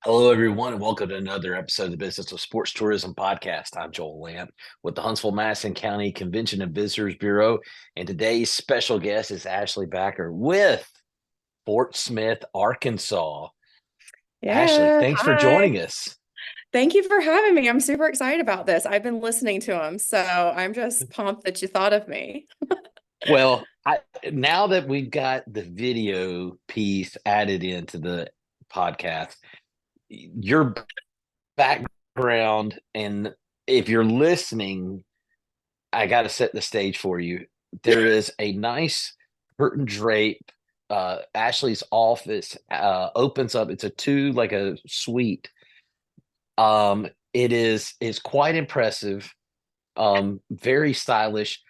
Hello, everyone, and welcome to another episode of the Business of Sports Tourism podcast. I'm Joel Lamp with the Huntsville-Madison County Convention and Visitors Bureau, and today's special guest is Ashleigh Bachert with Fort Smith, Arkansas. Ashleigh, Yeah, thanks for hi. joining us. Thank you for having me. I'm super excited about this. I've been listening to him, so I'm just pumped that you thought of me. Well, now that we've got the video piece added into the podcast, your background, and if you're listening, I got to set the stage for you. There is a nice curtain drape. Ashleigh's office opens up. It's a two like a suite. It is quite impressive. Very stylish,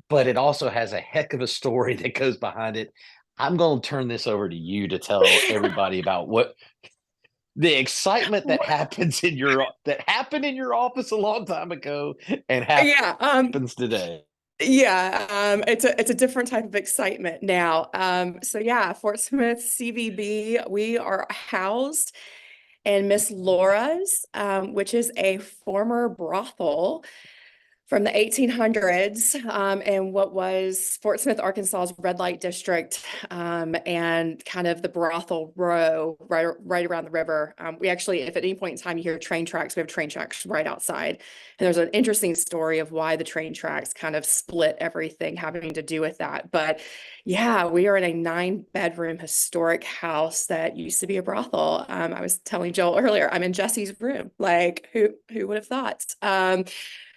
but it also has a heck of a story that goes behind it. I'm going to turn this over to you to tell everybody about what the excitement that happened in your office a long time ago and Yeah, happens today. it's a different type of excitement now. So yeah, Fort Smith CVB, we are housed in Miss Laura's, which is a former brothel from the 1800s, and what was Fort Smith, Arkansas's red light district, and kind of the brothel row right around the river. We actually, if at any point in time you hear train tracks, we have train tracks right outside. And there's an interesting story of why the train tracks kind of split everything having to do with that. But yeah, we are in a 9-bedroom historic house that used to be a brothel. I was telling Joel earlier, I'm in Jesse's room. Like, who would have thought?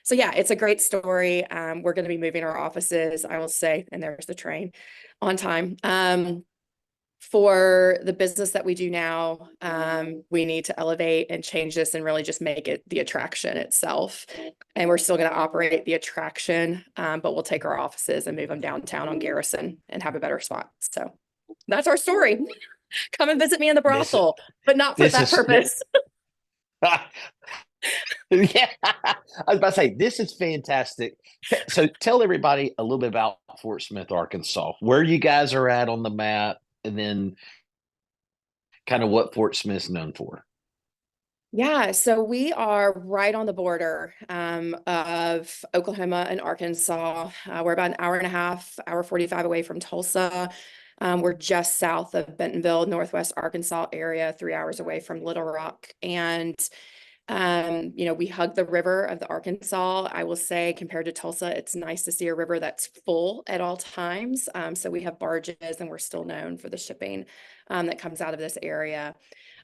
So yeah, it's a great story. We're going to be moving our offices, I will say, and there's the train on time. For the business that we do now, we need to elevate and change this and really just make it the attraction itself. And we're still going to operate the attraction, but we'll take our offices and move them downtown on Garrison and have a better spot. So that's our story. Come and visit me in the This brothel, but not for this that is purpose. yeah. I was about to say this is fantastic. So tell everybody a little bit about Fort Smith, Arkansas, where you guys are at on the map, and then kind of what Fort Smith's known for. Yeah, so we are right on the border of Oklahoma and Arkansas. We're about an hour and a half, hour 45 away from Tulsa. We're just south of Bentonville, Northwest Arkansas area, 3 hours away from Little Rock. And we hug the river of the Arkansas. I will say, compared to Tulsa, it's nice to see a river that's full at all times. So we have barges, and we're still known for the shipping that comes out of this area.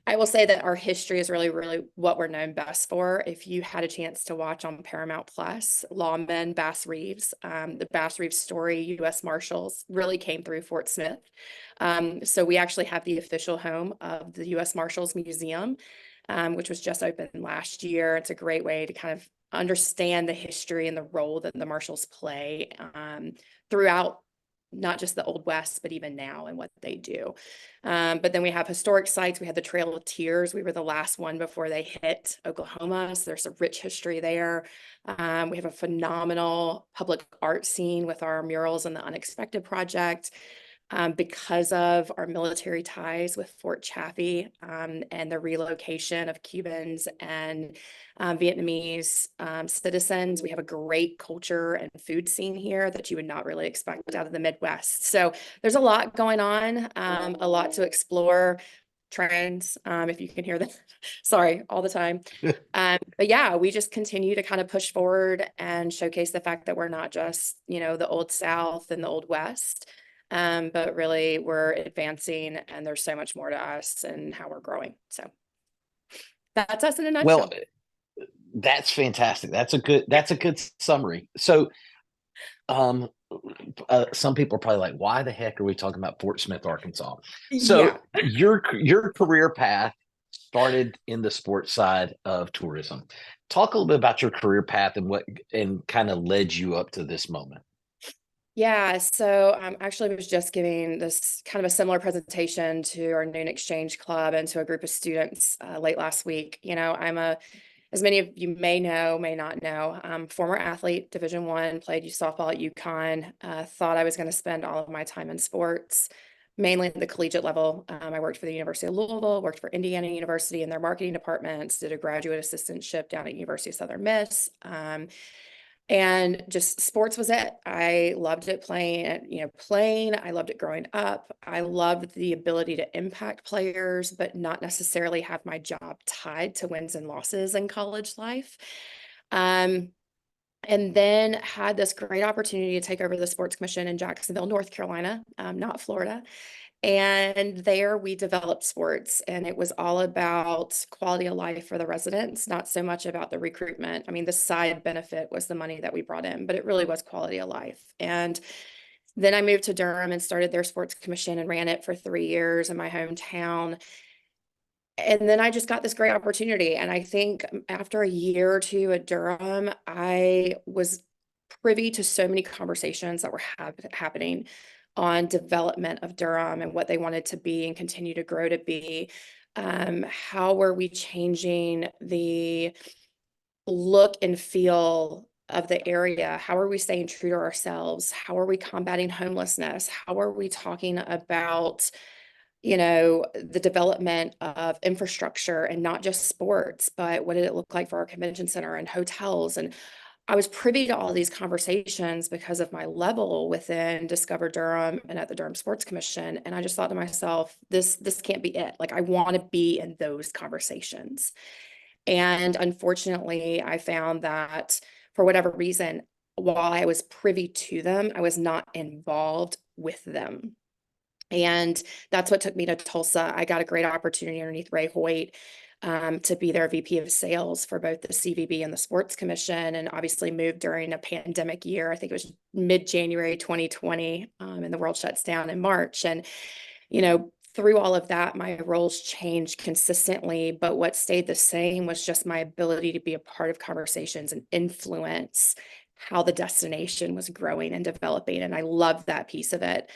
I will say that our history is really, really what we're known best for. If you had a chance to watch on Paramount Plus, Lawman Bass Reeves, the Bass Reeves story, U.S. Marshals really came through Fort Smith. So we actually have the official home of the U.S. Marshals Museum, which was just opened last year. It's a great way to kind of understand the history and the role that the Marshals play throughout not just the Old West, but even now and what they do. But then we have historic sites. We had the Trail of Tears. We were the last one before they hit Oklahoma. So there's a rich history there. We have a phenomenal public art scene with our murals and the Unexpected Project. Because of our military ties with Fort Chaffee, and the relocation of Cubans and Vietnamese citizens. We have a great culture and food scene here that you would not really expect out of the Midwest. So there's a lot going on, a lot to explore. Trends, if you can hear them, sorry, all the time. But yeah, we just continue to kind of push forward and showcase the fact that we're not just, the Old South and the Old West, but really we're advancing, and there's so much more to us and how we're growing. So that's us in a Well, nutshell. that's fantastic. That's a good summary. So, um, some people are probably like, "Why the heck are we talking about Fort Smith, Arkansas?" So Yeah. your career path started in the sports side of tourism. Talk a little bit about your career path and what and kind of led you up to this moment. Yeah, so actually I was just giving this kind of a similar presentation to our Noon Exchange Club and to a group of students late last week. As many of you may know, may not know, former athlete, Division I, played softball at UConn. Thought I was going to spend all of my time in sports. mainly at the collegiate level. I worked for the University of Louisville, worked for Indiana University in their marketing departments, did a graduate assistantship down at University of Southern Miss. And just sports was it. I loved it playing. I loved it growing up. I loved the ability to impact players, but not necessarily have my job tied to wins and losses in college life. And then had this great opportunity to take over the sports commission in Jacksonville, North Carolina, not Florida. And there we developed sports, and it was all about quality of life for the residents, not so much about the recruitment. I mean, the side benefit was the money that we brought in, but it really was quality of life. And then I moved to Durham and started their sports commission and ran it for 3 years in my hometown. And then I just got this great opportunity. And I think after a year or two at Durham, I was privy to so many conversations that were happening on development of Durham and what they wanted to be and continue to grow to be. How were we changing the look and feel of the area? How are we staying true to ourselves? How are we combating homelessness? How are we talking about the development of infrastructure and not just sports, but what did it look like for our convention center and hotels? And I was privy to all these conversations because of my level within Discover Durham and at the Durham Sports Commission. And I just thought to myself, this can't be it. Like, I want to be in those conversations. And unfortunately, I found that for whatever reason, while I was privy to them, I was not involved with them. And that's what took me to Tulsa. I got a great opportunity underneath Ray Hoyt to be their VP of sales for both the CVB and the Sports Commission, and obviously moved during a pandemic year. I think it was mid-January 2020, and the world shuts down in March. And, through all of that, my roles changed consistently, but what stayed the same was just my ability to be a part of conversations and influence how the destination was growing and developing. And I loved that piece of it.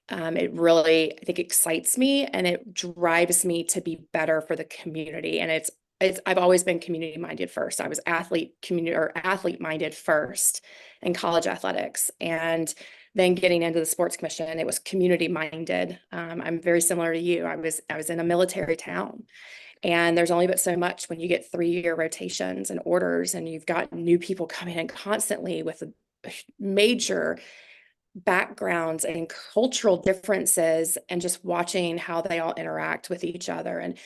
It really, I think, excites me, and it drives me to be better for the community. And I've always been community minded first. I was athlete minded first in college athletics, and then getting into the sports commission, it was community minded. I'm very similar to you. I was in a military town, and there's only but so much when you get 3-year rotations and orders, and you've got new people coming in constantly with major backgrounds and cultural differences, and just watching how they all interact with each other. And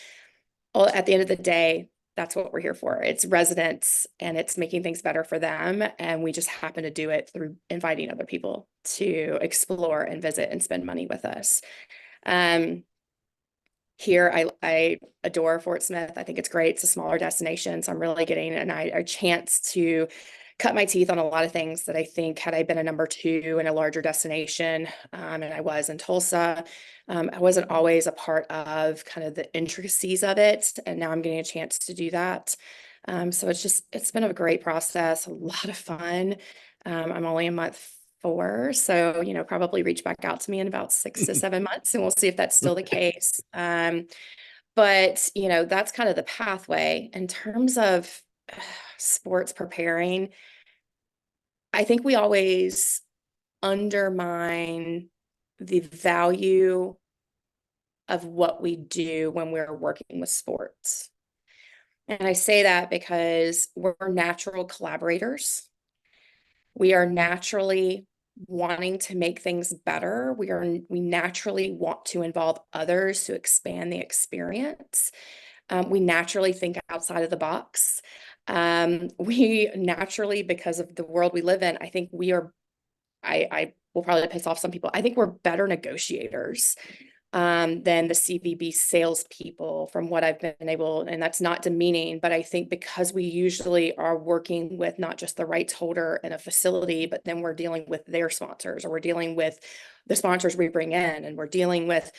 at the end of the day, that's what we're here for. It's residents, and it's making things better for them. And we just happen to do it through inviting other people to explore and visit and spend money with us. Here, I adore Fort Smith. I think it's great. It's a smaller destination, so I'm really getting a chance to cut my teeth on a lot of things that I think, had I been a number 2 in a larger destination, and I was in Tulsa, I wasn't always a part of kind of the intricacies of it, and now I'm getting a chance to do that. So it's been a great process, a lot of fun. I'm only in month 4, so probably reach back out to me in about 6 to 7 months, and we'll see if that's still the case. But that's kind of the pathway in terms of sports preparing. I think we always undermine the value of what we do when we're working with sports. And I say that because we're natural collaborators. We are naturally wanting to make things better. We naturally want to involve others to expand the experience. We naturally think outside of the box. We naturally, because of the world we live in, I think I will probably piss off some people. I think we're better negotiators than the CVB salespeople, from what I've been able, and that's not demeaning, but I think because we usually are working with not just the rights holder in a facility, but then we're dealing with their sponsors, or we're dealing with the sponsors we bring in, and we're dealing with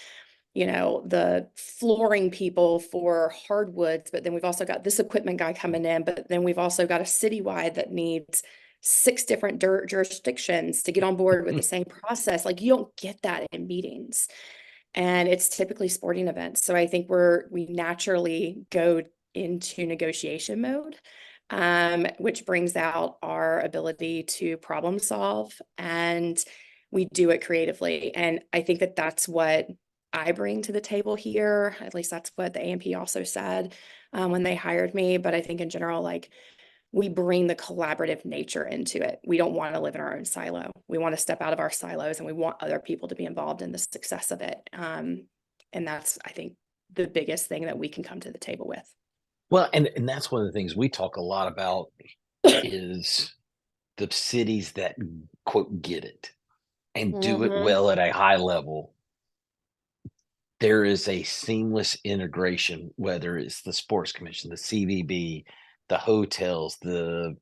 the flooring people for hardwoods, but then we've also got this equipment guy coming in, but then we've also got a citywide that needs 6 different jurisdictions to get on board with the same process. Like, you don't get that in meetings, and it's typically sporting events. So I think we naturally go into negotiation mode, which brings out our ability to problem solve, and we do it creatively. And I think that that's what I bring to the table here. At least that's what the AMP also said when they hired me. But I think in general, like we bring the collaborative nature into it. We don't want to live in our own silo. We want to step out of our silos and we want other people to be involved in the success of it. And that's, I think, the biggest thing that we can come to the table with. Well, and that's one of the things we talk a lot about is the cities that quote get it and do it Mm-hmm. well at a high level. There is a seamless integration, whether it's the sports commission, the CVB, the hotels, the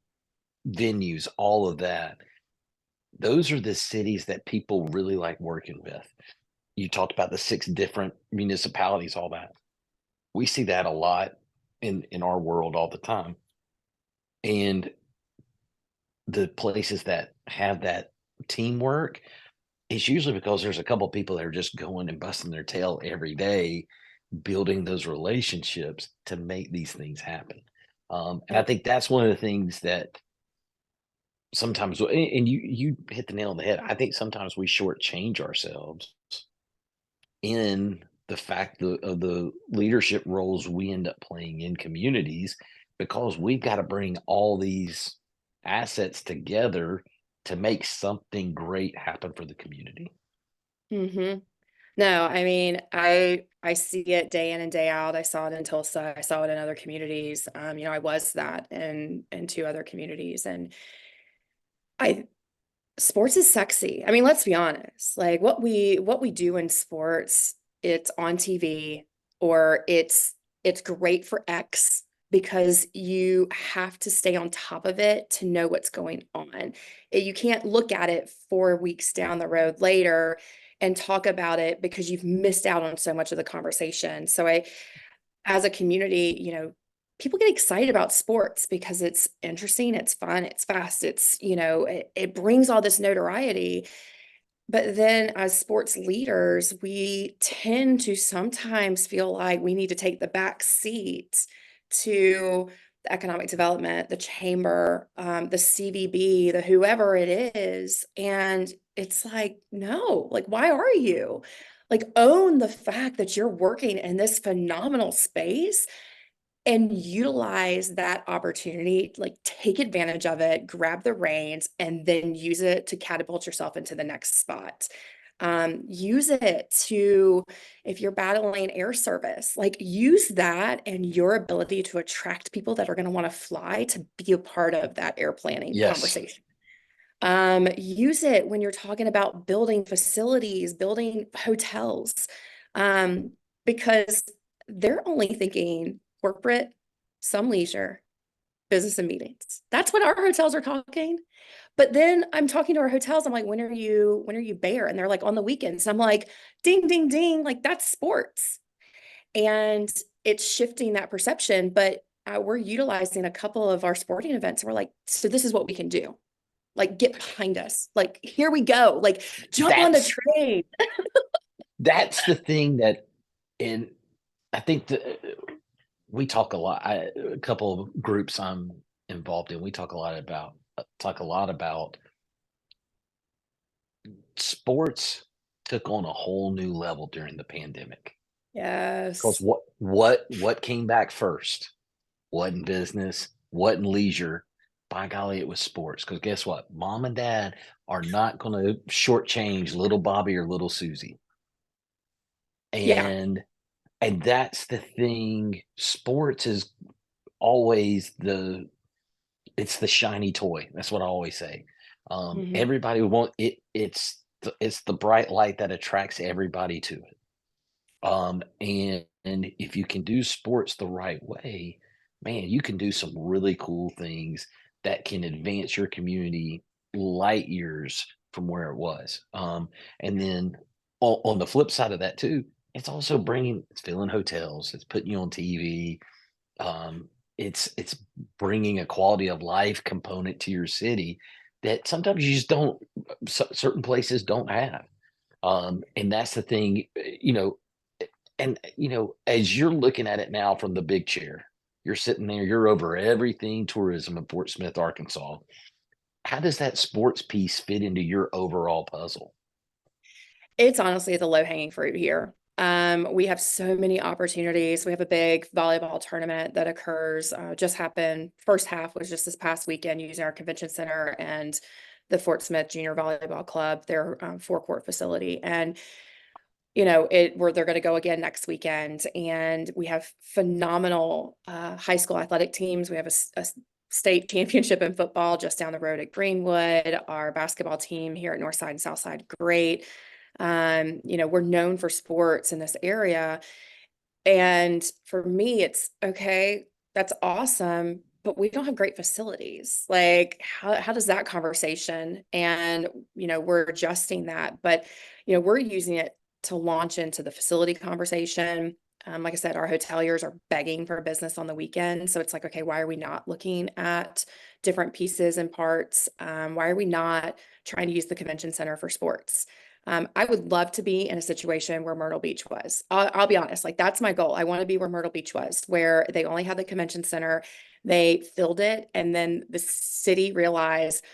venues, all of that. Those are the cities that people really like working with. You talked about the 6 different municipalities, all that. We see that a lot in our world all the time. And the places that have that teamwork, it's usually because there's a couple people that are just going and busting their tail every day, building those relationships to make these things happen. And I Yep. think that's one of the things that sometimes, and you hit the nail on the head. I think sometimes we shortchange ourselves in the fact of the leadership roles we end up playing in communities because we've got to bring all these assets together to make something great happen for the community. Mm-hmm. No, I mean, I see it day in and day out. I saw it in Tulsa. I saw it in other communities. I was that in 2 other communities, and I sports is sexy. I mean, let's be honest. Like what we do in sports, it's on TV or it's great for X because you have to stay on top of it to know what's going on. You can't look at it 4 weeks down the road later and talk about it because you've missed out on so much of the conversation. So as a community, people get excited about sports because it's interesting, it's fun, it's fast, it brings all this notoriety. But then as sports leaders, we tend to sometimes feel like we need to take the back seat to the economic development, the chamber, the CVB, the whoever it is. And it's like, no, like, why are you? Like, own the fact that you're working in this phenomenal space and utilize that opportunity, like take advantage of it, grab the reins, and then use it to catapult yourself into the next spot. Use it to, if you're battling air service, like use that and your ability to attract people that are going to want to fly to be a part of that air planning Yes, conversation. Use it when you're talking about building facilities, building hotels, um, because they're only thinking corporate, some leisure, business and meetings. That's what our hotels are talking. But then I'm talking to our hotels. I'm like, when are you bare? And they're like, on the weekends. I'm like, ding, ding, ding. Like that's sports. And it's shifting that perception. But we're utilizing a couple of our sporting events. And we're like, so this is what we can do. Like, get behind us. Like, here we go. Like, jump on the that's train. that's the thing that, and I think that we talk a lot. A couple of groups I'm involved in, we talk a lot about sports took on a whole new level during the pandemic. Because Yes. what came back first? Wasn't business, wasn't leisure. By golly, it was sports. Because guess what? Mom and dad are not going to shortchange little Bobby or little Susie. Yeah. And that's the thing. Sports is always it's the shiny toy. That's what I always say. Hmm. Everybody want it. It's the bright light that attracts everybody to it. And if you can do sports the right way, man, you can do some really cool things that can advance your community light years from where it was. And then on the flip side of that too, it's filling hotels, it's putting you on TV, um, it's bringing a quality of life component to your city that sometimes you just don't, certain places don't have. And that's the thing, and as you're looking at it now from the big chair, you're sitting there, you're over everything tourism in Fort Smith, Arkansas. How does that sports piece fit into your overall puzzle? It's honestly the low hanging fruit here. We have so many opportunities. We have a big volleyball tournament that occurs, just happened. First half was just this past weekend using our convention center and the Fort Smith Junior Volleyball Club, their four-court facility. And where they're going to go again next weekend. And we have phenomenal high school athletic teams. We have a state championship in football just down the road at Greenwood. Our basketball team here at Northside and Southside, great. We're known for sports in this area. And for me, it's okay, that's awesome, but we don't have great facilities. Like, how does that conversation? And, we're adjusting that, but, we're using it to launch into the facility conversation. Like I said, our hoteliers are begging for business on the weekend. So it's like, okay, why are we not looking at different pieces and parts? Why are we not trying to use the convention center for sports? I would love to be in a situation where Myrtle Beach was. I'll be honest, like that's my goal. I want to be where Myrtle Beach was, where they only had the convention center, they filled it, and then the city realized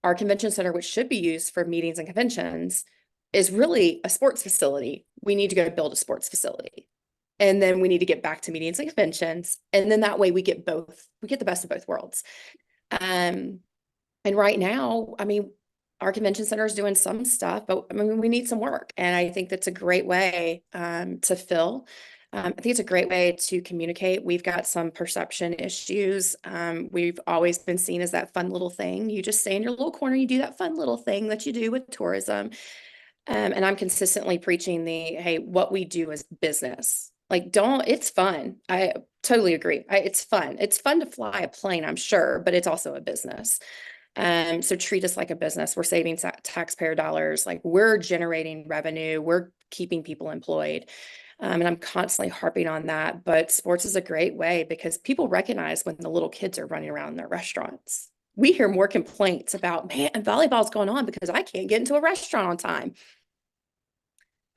our convention center, which should be used for meetings and conventions, is really a sports facility. We need to go build a sports facility. And then we need to get back to meetings and conventions. And then that way we get both, we get the best of both worlds. And right now, I mean, our convention center is doing some stuff, but I mean, we need some work. And I think that's a great way to fill. I think it's a great way to communicate. We've got some perception issues. We've always been seen as that fun little thing. You just stay in your little corner, you do that fun little thing that you do with tourism. And I'm consistently preaching hey, what we do is business. Like, it's fun. I totally agree. It's fun. It's fun to fly a plane, I'm sure, but it's also a business. So treat us like a business. We're saving taxpayer dollars. Like, we're generating revenue. We're keeping people employed. And I'm constantly harping on that. But sports is a great way because people recognize when the little kids are running around in their restaurants. We hear more complaints about, man, volleyball's going on because I can't get into a restaurant on time.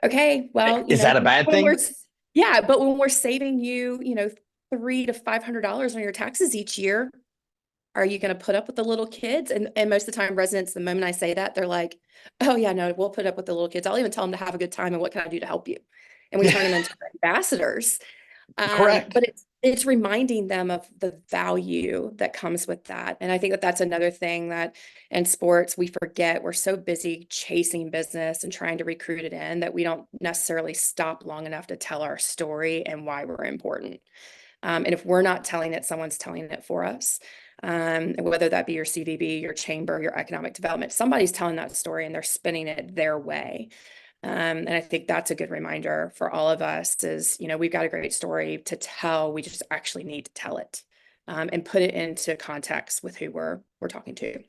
Okay, well, Is that a bad thing? Yeah, but when we're saving you, $300 to $500 on your taxes each year, are you going to put up with the little kids? And most of the time, residents, the moment I say that, they're like, "Oh yeah, no, we'll put up with the little kids. I'll even tell them to have a good time and what can I do to help you?" And we turn them into ambassadors. Correct. But it's reminding them of the value that comes with that. And I think that that's another thing that in sports we forget. We're so busy chasing business and trying to recruit it in that we don't necessarily stop long enough to tell our story and why we're important. And if we're not telling it, someone's telling it for us. Whether that be your CVB, your chamber, your economic development, somebody's telling that story and they're spinning it their way. And I think that's a good reminder for all of us is, we've got a great story to tell. We just actually need to tell it and put it into context with who we're talking to.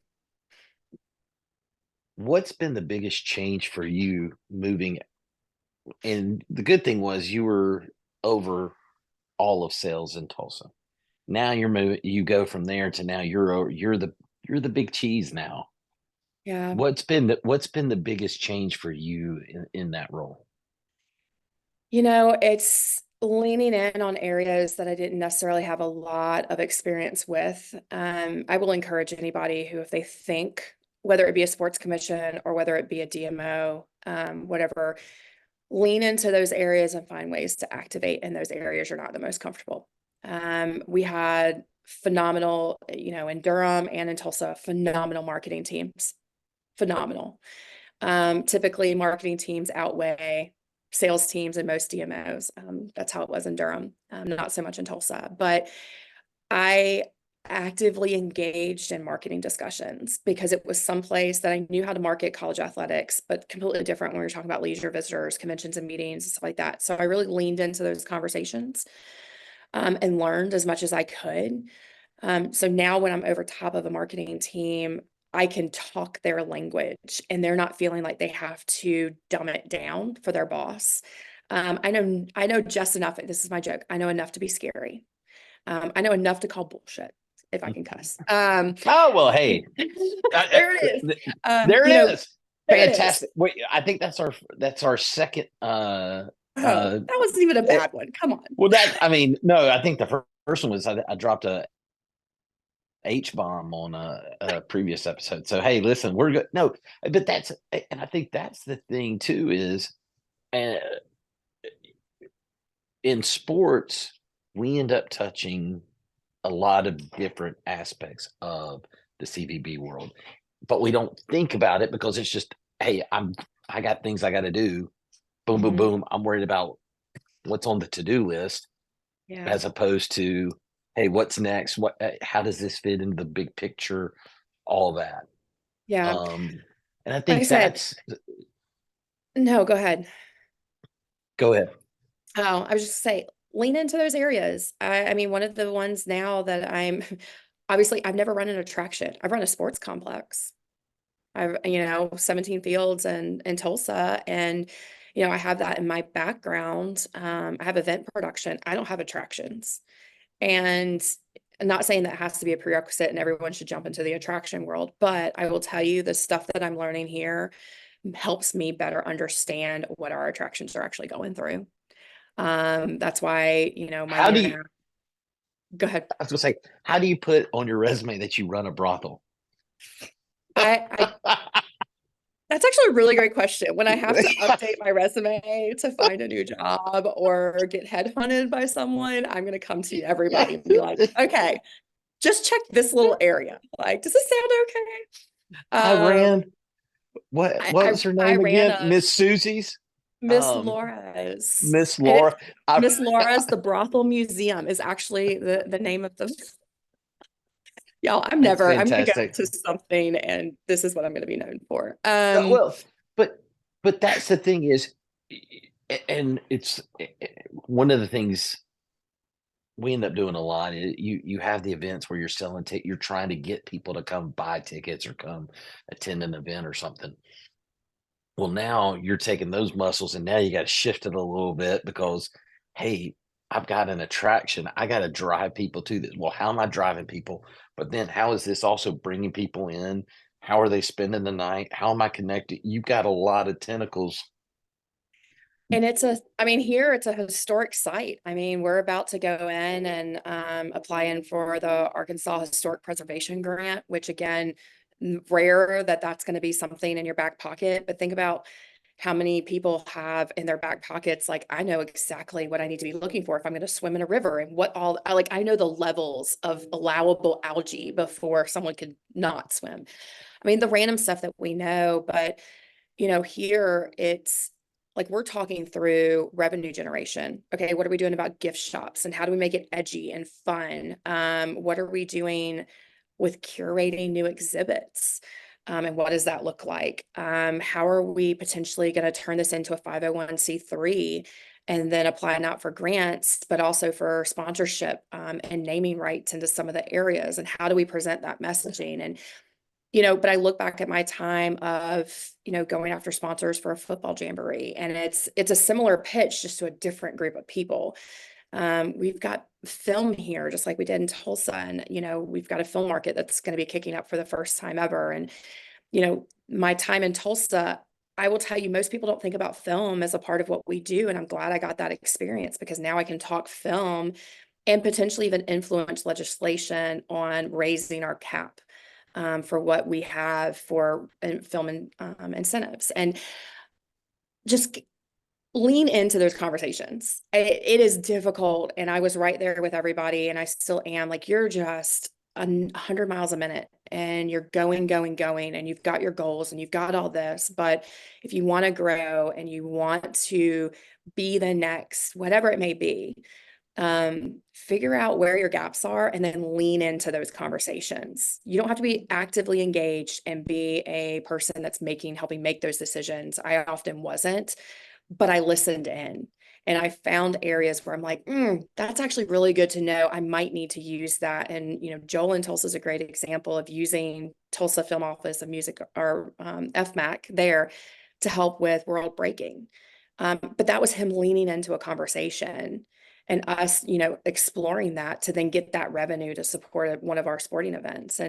What's been the biggest change for you moving? And the good thing was you were over all of sales in Tulsa. Now you're moving, you go from there to now you're the big cheese now. Yeah. What's been the biggest change for you in that role? It's leaning in on areas that I didn't necessarily have a lot of experience with. I will encourage anybody who, if they think, whether it be a sports commission or whether it be a DMO, whatever, lean into those areas and find ways to activate in those areas you're not the most comfortable. We had phenomenal, in Durham and in Tulsa, phenomenal marketing teams, phenomenal. Typically marketing teams outweigh sales teams and most DMOs. That's how it was in Durham, not so much in Tulsa, but I actively engaged in marketing discussions because it was someplace that I knew how to market college athletics, but completely different when we were talking about leisure visitors, conventions and meetings and stuff like that. So I really leaned into those conversations and learned as much as I could. So now when I'm over top of a marketing team, I can talk their language and they're not feeling like they have to dumb it down for their boss. I know just enough. This is my joke. I know enough to be scary. I know enough to call bullshit if I can cuss. Oh well, hey, there it is. there it is. There it is. Fantastic. Wait, I think that's our second. That wasn't even a bad one. Come on. Well, no, I think the first one was I dropped a H-bomb on a previous episode. So hey, listen, we're good. No, but and I think that's the thing too is, uh, in sports, we end up touching a lot of different aspects of the CVB world, but we don't think about it because it's just, hey, I got things I got to do. Boom, boom, Mhm. boom. I'm worried about what's on the to-do list Yeah. as opposed to, hey, what's next? How does this fit into the big picture? All that. Yeah. Um, and I Like I think said, that's, no, go ahead. go ahead. Oh, I was just say, lean into those areas. I mean, one of the ones now that I'm obviously I've never run an attraction. I've run a sports complex. I've, 17 fields in Tulsa, and I have that in my background. I have event production. I don't have attractions. And I'm not saying that has to be a prerequisite and everyone should jump into the attraction world, but I will tell you the stuff that I'm learning here helps me better understand what our attractions are actually going through. That's why, my How year do and a you, half. Go ahead. I was gonna say, how do you put on your resume that you run a brothel? I That's actually a really great question. When I have to update my resume to find a new job or get headhunted by someone, I'm going to come to everybody and be like, okay, just check this little area. Like, does this sound okay? I ran, I, what I, was her I name ran again? a Miss Susie's, Miss um, Laura's. Miss And Laura. I, Miss Laura's, the Brothel Museum is actually the name of the, y'all, that's I'm going to go fantastic. to something and this is what I'm going to be known for. Well, but that's the thing is, and it's one of the things we end up doing a lot. You have the events where you're selling you're trying to get people to come buy tickets or come attend an event or something. Well, now you're taking those muscles and now you got to shift it a little bit because, hey, I've got an attraction. I got to drive people to this. Well, how am I driving people? But then how is this also bringing people in? How are they spending the night? How am I connected? You've got a lot of tentacles. And I mean, here it's a historic site. I mean, we're about to go in and apply in for the Arkansas Historic Preservation Grant, which again, rare that that's going to be something in your back pocket. But think about how many people have in their back pockets, like, I know exactly what I need to be looking for if I'm going to swim in a river and what all, I know the levels of allowable algae before someone could not swim. I mean, the random stuff that we know, but here it's like we're talking through revenue generation. Okay, what are we doing about gift shops and how do we make it edgy and fun? What are we doing with curating new exhibits? And what does that look like? How are we potentially going to turn this into a 501c3 and then apply not for grants, but also for sponsorship and naming rights into some of the areas? And how do we present that messaging? And but I look back at my time of, going after sponsors for a football jamboree, and it's a similar pitch, just to a different group of people. We've got film here, just like we did in Tulsa, and we've got a film market that's going to be kicking up for the first time ever. And my time in Tulsa, I will tell you, most people don't think about film as a part of what we do, and I'm glad I got that experience because now I can talk film and potentially even influence legislation on raising our cap for what we have for film and incentives, and just lean into those conversations. It is difficult, and I was right there with everybody, and I still am. Like, you're just 100 miles a minute, and you're going, going, going, and you've got your goals, and you've got all this. But if you want to grow and you want to be the next, whatever it may be, figure out where your gaps are and then lean into those conversations. You don't have to be actively engaged and be a person that's helping make those decisions. I often wasn't, but I listened in and I found areas where I'm like, that's actually really good to know. I might need to use that. And, Joel in Tulsa is a great example of using Tulsa Film Office of Music, or FMAC there, to help with world breaking. But that was him leaning into a conversation and us, exploring that to then get that revenue to support one of our sporting events.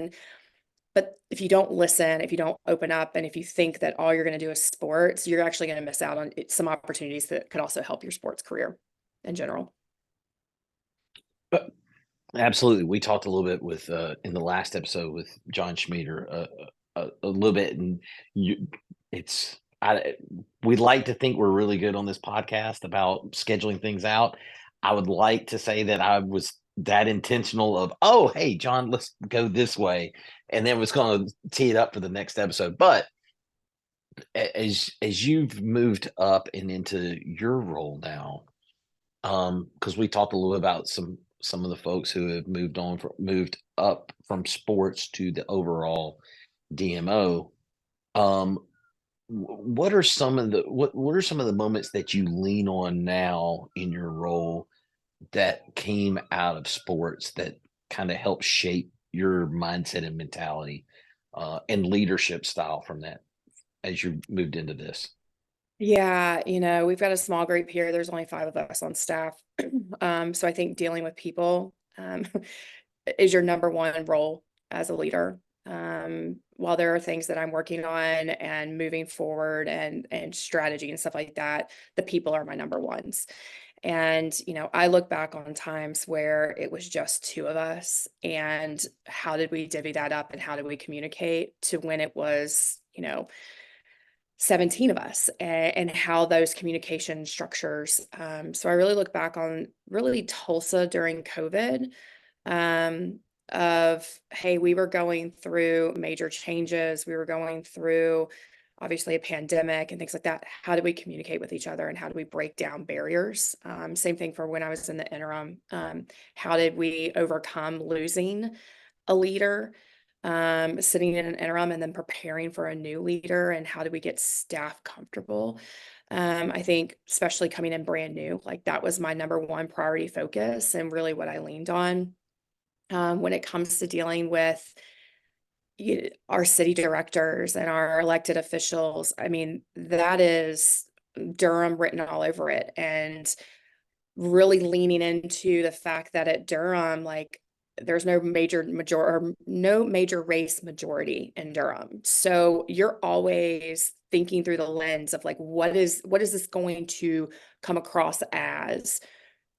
But if you don't listen, if you don't open up, and if you think that all you're going to do is sports, you're actually going to miss out on some opportunities that could also help your sports career in general. But absolutely, we talked a little bit with in the last episode with John Schmieder a little bit, and you, it's I we like to think we're really good on this podcast about scheduling things out. I would like to say that I was that intentional of, oh, hey, John, let's go this way. And then was going to tee it up for the next episode. But as you've moved up and into your role now, because we talked a little about some of the folks who have moved up from sports to the overall DMO. Um, what are some of the what are some of the moments that you lean on now in your role that came out of sports that kind of helped shape your mindset and mentality and leadership style from that as you moved into this? Yeah, we've got a small group here. There's only 5 of us on staff. So I think dealing with people is your number one role as a leader. While there are things that I'm working on and moving forward and strategy and stuff like that, the people are my number ones. And, I look back on times where it was just 2 of us, and how did we divvy that up and how did we communicate, to when it was, 17 of us, and how those communication structures. So I really look back on really Tulsa during COVID, of, hey, we were going through major changes. We were going through obviously a pandemic and things like that. How do we communicate with each other and how do we break down barriers? Same thing for when I was in the interim. How did we overcome losing a leader, sitting in an interim and then preparing for a new leader, and how do we get staff comfortable? I think especially coming in brand new, like that was my number one priority focus and really what I leaned on. When it comes to dealing with our city directors and our elected officials, I mean, that is Durham written all over it. And really leaning into the fact that at Durham, like, there's no major race majority in Durham. So you're always thinking through the lens of like, what is this going to come across as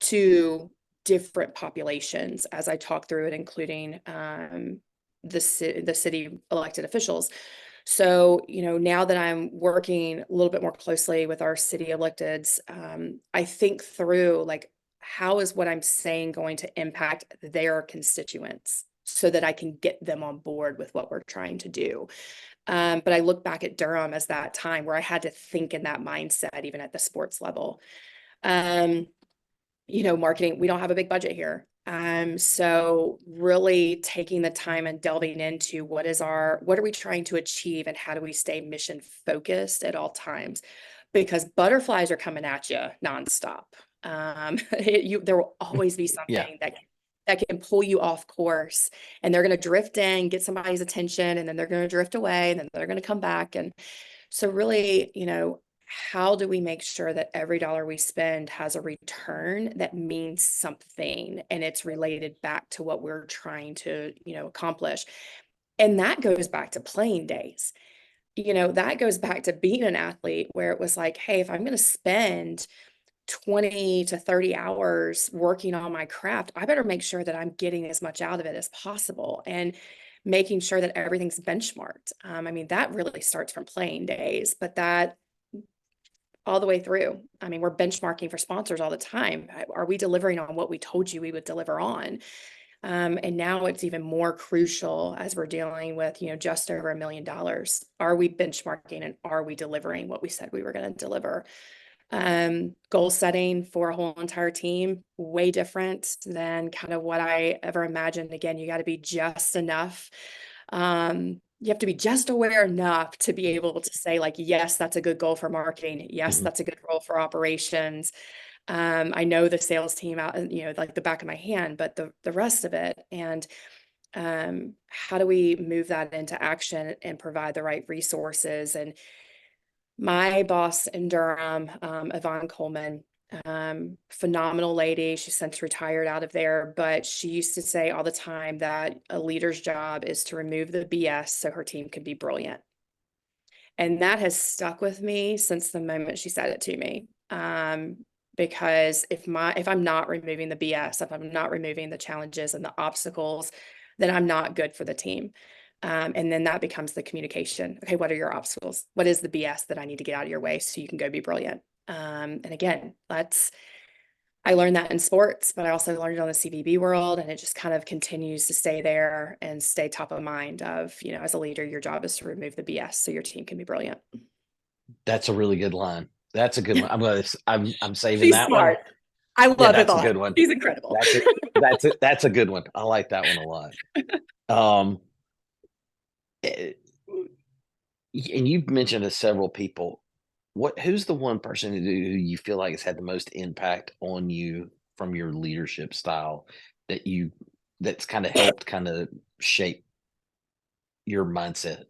to different populations as I talk through it, including the city elected officials. So, now that I'm working a little bit more closely with our city electeds, I think through like, how is what I'm saying going to impact their constituents so that I can get them on board with what we're trying to do. But I look back at Durham as that time where I had to think in that mindset, even at the sports level. Um, Marketing, we don't have a big budget here. So really taking the time and delving into what are we trying to achieve and how do we stay mission focused at all times? Because butterflies are coming at you nonstop. There will always be Yeah. something that can pull you off course, and they're going to drift in, get somebody's attention, and then they're going to drift away, and then they're going to come back. And so really, how do we make sure that every dollar we spend has a return that means something and it's related back to what we're trying to, accomplish? And that goes back to playing days. That goes back to being an athlete where it was like, hey, if I'm going to spend 20 to 30 hours working on my craft, I better make sure that I'm getting as much out of it as possible and making sure that everything's benchmarked. I mean, that really starts from playing days, but that all the way through. I mean, we're benchmarking for sponsors all the time. Are we delivering on what we told you we would deliver on? And now it's even more crucial as we're dealing with, just over $1 million. Are we benchmarking and are we delivering what we said we were going to deliver? Goal setting for a whole entire team, way different than kind of what I ever imagined. Again, you got to be just enough. You have to be just aware enough to be able to say like, yes, that's a good goal for marketing. Yes, Mhm. that's a good goal for operations. I know the sales team out, like the back of my hand, but the rest of it. And how do we move that into action and provide the right resources? And my boss in Durham, Yvonne Coleman, phenomenal lady. She's since retired out of there, but she used to say all the time that a leader's job is to remove the BS so her team can be brilliant. And that has stuck with me since the moment she said it to me. Because if I'm not removing the BS, if I'm not removing the challenges and the obstacles, then I'm not good for the team. And then that becomes the communication. Okay, what are your obstacles? What is the BS that I need to get out of your way so you can go be brilliant? And again, I learned that in sports, but I also learned it on the CVB world, and it just kind of continues to stay there and stay top of mind of, as a leader, your job is to remove the BS so your team can be brilliant. That's a really good line. That's a good one. I'm saving She's that one. smart. I Yeah, love that's a Yvonne. good one. She's incredible. That's a good one. I like that one a lot. Um, eh, and you've mentioned to several people. Who's the one person who you feel like has had the most impact on you from your leadership style that that's kind of helped kind of shape your mindset?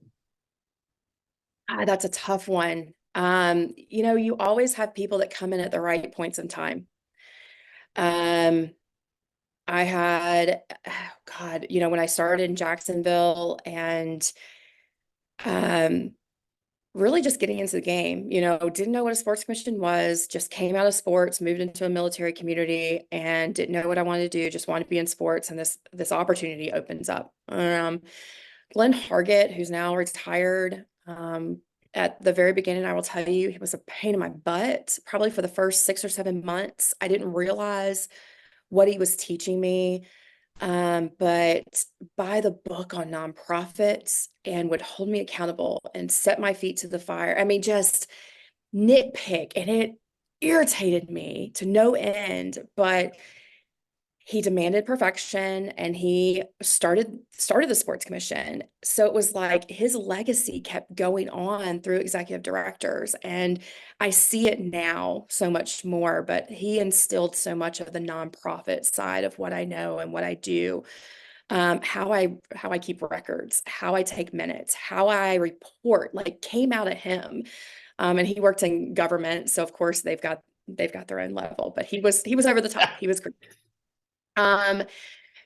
That's a tough one. You always have people that come in at the right points in time. Um, I had, oh God, when I started in Jacksonville and um, really just getting into the game, didn't know what a sports commission was, just came out of sports, moved into a military community and didn't know what I wanted to do, just wanted to be in sports. And this opportunity opens up. Glenn Hargett, who's now retired, at the very beginning, I will tell you, he was a pain in my butt, probably for the first 6 or 7 months. I didn't realize what he was teaching me. But by the book on nonprofits and would hold me accountable and set my feet to the fire. I mean, just nitpick, and it irritated me to no end, but he demanded perfection and he started the sports commission. So it was like his legacy kept going on through executive directors, and I see it now so much more, but he instilled so much of the nonprofit side of what I know and what I do. How I keep records, how I take minutes, how I report, like came out of him. And he worked in government, so of course they've got their own level, but he was over the top. He was great. Um,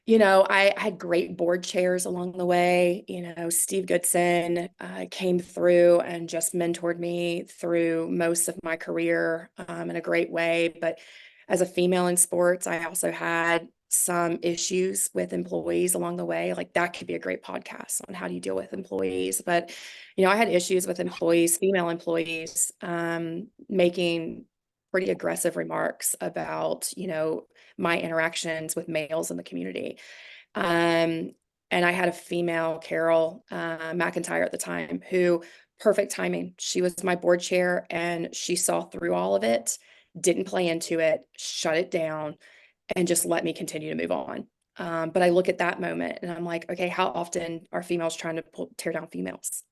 I had great board chairs along the way. Steve Goodson came through and just mentored me through most of my career in a great way. But as a female in sports, I also had some issues with employees along the way. Like that could be a great podcast on how do you deal with employees. But, I had issues with employees, female employees, making pretty aggressive remarks about, my interactions with males in the community. Um, and I had a female, Carol McIntyre at the time, who perfect timing. She was my board chair and she saw through all of it, didn't play into it, shut it down, and just let me continue to move on. But I look at that moment and I'm like, okay, how often are females trying to tear down females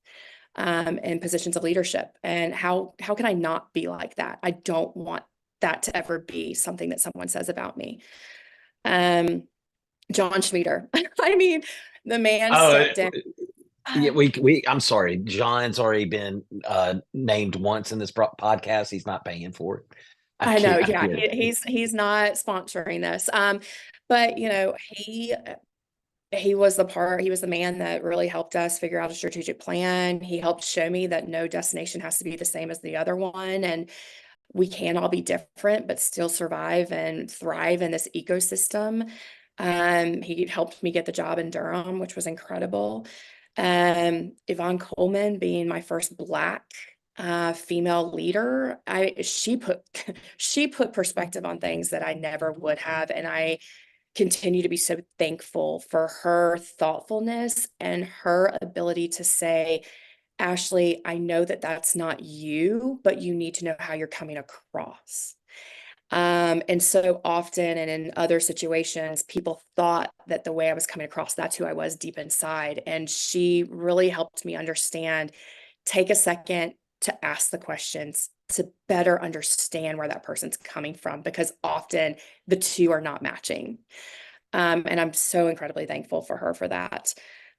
in positions of leadership? And how can I not be like that? I don't want that to ever be something that someone says about me. Um, John Schmieder. I mean, the man Oh, stepped in. yeah, I'm sorry. John's already been named once in this podcast. He's not paying for it. I I know, can't. I yeah, can't. he's not sponsoring this. But he was the man that really helped us figure out a strategic plan. He helped show me that no destination has to be the same as the other one, and we can all be different, but still survive and thrive in this ecosystem. He helped me get the job in Durham, which was incredible. Yvonne Coleman being my first Black female leader, she put she put perspective on things that I never would have, and I continue to be so thankful for her thoughtfulness and her ability to say, Ashleigh, I know that that's not you, but you need to know how you're coming across. And so often, and in other situations, people thought that the way I was coming across, that's who I was deep inside. And she really helped me understand, take a second to ask the questions to better understand where that person's coming from, because often the two are not matching. And I'm so incredibly thankful for her for that.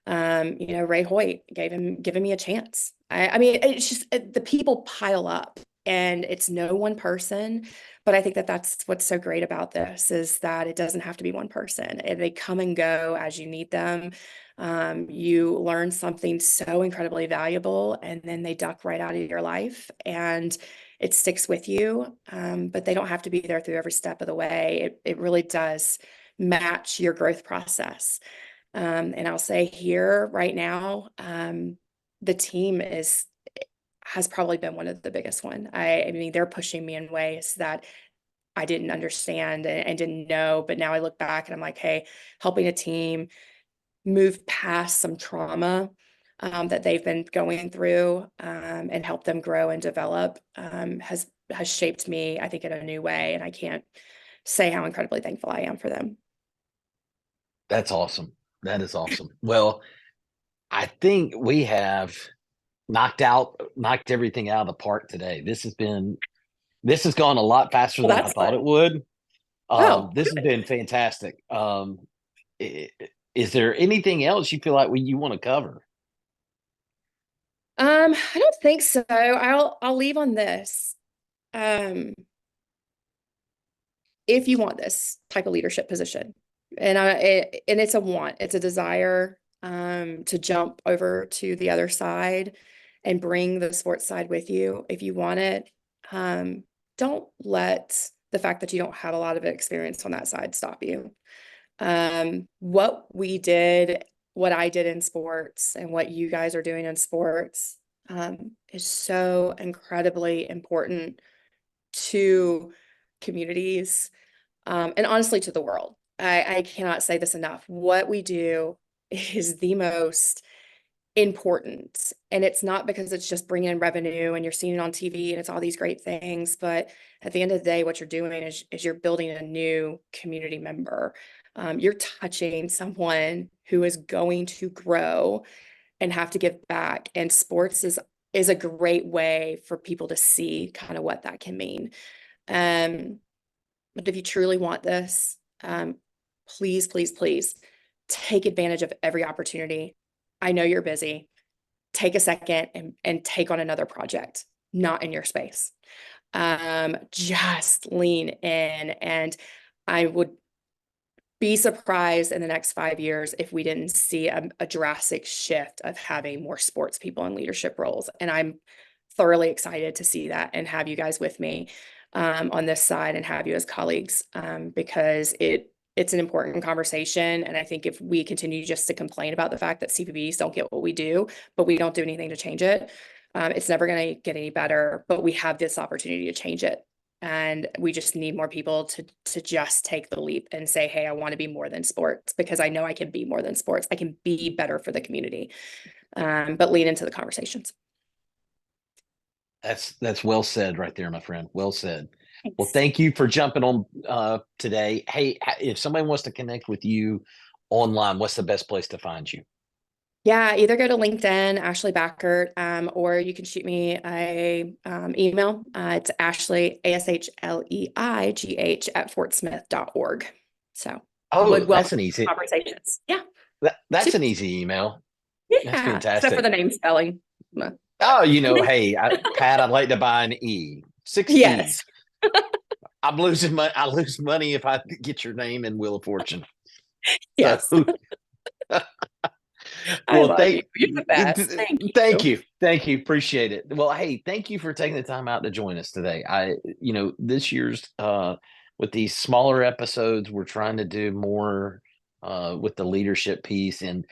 Ray Hoyt giving me a chance. I mean, it's just the people pile up and it's no one person. But I think that that's what's so great about this is that it doesn't have to be one person. They come and go as you need them. You learn something so incredibly valuable and then they duck right out of your life and it sticks with you. But they don't have to be there through every step of the way. It really does match your growth process. And I'll say here right now, the team has probably been one of the biggest one. I mean, they're pushing me in ways that I didn't understand and didn't know. But now I look back and I'm like, hey, helping a team move past some trauma that they've been going through and help them grow and develop has shaped me, I think, in a new way. And I can't say how incredibly thankful I am for them. That's awesome. That is awesome. Well, I think we have knocked everything out of the park today. This has gone a lot faster Well, than I that's thought fun. it would. Oh, This has been fantastic. I- is there anything else you feel like you want to cover? I don't think so. I'll leave on this. Um, if you want this type of leadership position, and it's a want, it's a desire to jump over to the other side and bring the sports side with you. If you want it, don't let the fact that you don't have a lot of experience on that side stop you. What we did, what I did in sports, and what you guys are doing in sports is so incredibly important to communities and honestly to the world. I cannot say this enough. What we do is the most important. And it's not because it's just bringing in revenue and you're seeing it on TV and it's all these great things. But at the end of the day, what you're doing is you're building a new community member. You're touching someone who is going to grow and have to give back. And sports is a great way for people to see kind of what that can mean. Um, but if you truly want this, please, please, please take advantage of every opportunity. I know you're busy. Take a second and take on another project, not in your space. Just lean in. And I would be surprised in the next 5 years if we didn't see a drastic shift of having more sports people in leadership roles. And I'm thoroughly excited to see that and have you guys with me on this side and have you as colleagues because it's an important conversation. And I think if we continue just to complain about the fact that CPBs don't get what we do, but we don't do anything to change it, it's never going to get any better. But we have this opportunity to change it. And we just need more people to just take the leap and say, hey, I want to be more than sports because I know I can be more than sports. I can be better for the community, but lean into the conversations. That's well said right there, my friend. Well said. Well, Thanks. thank you for jumping on today. Hey, if somebody wants to connect with you online, what's the best place to find you? Yeah, either go to LinkedIn, Ashleigh Bachert, or you can shoot me a email. It's Ashleigh, ASHLEIGH at fortsmith.org. So Oh, would that's welcome an easy conversations. Yeah, that's super. an easy email. That's Yeah, except for fantastic. the name spelling. Oh, hey, Pat, I'd like to buy an E. Six Yes, E's. I'm losing money. I lose money if I get your name in Wheel of Fortune. So, yes. I well, love you. You're the best. Thank thank you. you, thank you, appreciate it. Well, hey, thank you for taking the time out to join us today. This year's with these smaller episodes, we're trying to do more with the leadership piece, and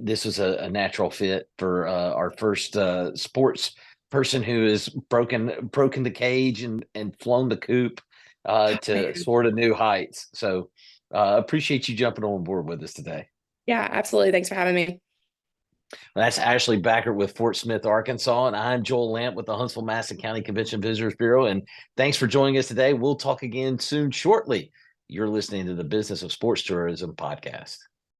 this was a natural fit for our first sports person who has broken the cage and flown the coop to Man. sort of new heights. So, appreciate you jumping on board with us today. Yeah, absolutely. Thanks for having me. That's Ashleigh Bachert with Fort Smith, Arkansas, and I'm Joel Lamp with the Huntsville-Masson County Convention Visitors Bureau. And thanks for joining us today. We'll talk again soon shortly. You're listening to the Business of Sports Tourism podcast.